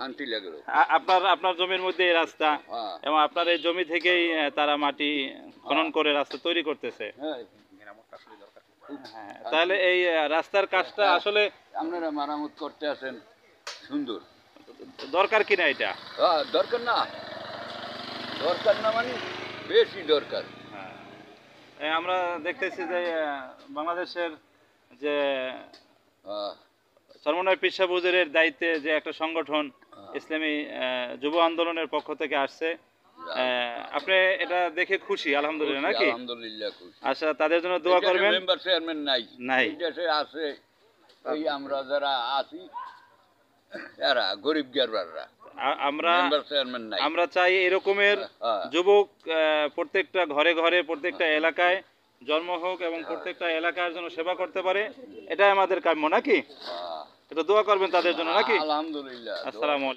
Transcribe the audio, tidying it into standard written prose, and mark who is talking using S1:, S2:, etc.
S1: আনতে লাগলো।
S2: আপনার আপনার জমির মধ্যে এই রাস্তা
S1: হ্যাঁ
S2: এবং আপনার এই জমি থেকেই তারা মাটি খনন করে রাস্তা তৈরি করতেছে।
S1: হ্যাঁ
S2: হ্যাঁ, তাহলে এই রাস্তার কাজটা আসলে
S1: আপনারা মেরামত করতে আছেন সুন্দর।
S2: দরকার কিনা এটা?
S1: হ্যাঁ দরকার না, দরকার না মানে বেশি দরকার।
S2: হ্যাঁ, আমরা দেখতেছি যে বাংলাদেশের যে
S1: হ্যাঁ
S2: চরমনাই পীর সাহেব হুজুরের দায়িত্বে যে একটা সংগঠন ইসলামী যুব আন্দোলনের পক্ষ থেকে আসছে, আপনি এটা দেখে খুশি আলহামদুলিল্লাহ নাকি?
S1: আলহামদুলিল্লাহ খুশি।
S2: আচ্ছা, তাদের জন্য দোয়া করবেন।
S1: মেম্বার চেয়ারম্যান নাই,
S2: নাই।
S1: এই দেশে আছে এই আমরা যারা আছি এরা গরিব গেরবাররা,
S2: আমরা
S1: মেম্বার চেয়ারম্যান নাই।
S2: আমরা চাই এরকমের
S1: হ্যাঁ।
S2: যুবক প্রত্যেকটা ঘরে ঘরে প্রত্যেকটা এলাকায় জন্ম হোক এবং প্রত্যেকটা এলাকার জন্য সেবা করতে পারে, এটাই আমাদের কাম্য নাকি? এটা দোয়া করবেন তাদের জন্য নাকি?
S1: আলহামদুলিল্লাহ।
S2: আসসালামু আলাইকুম।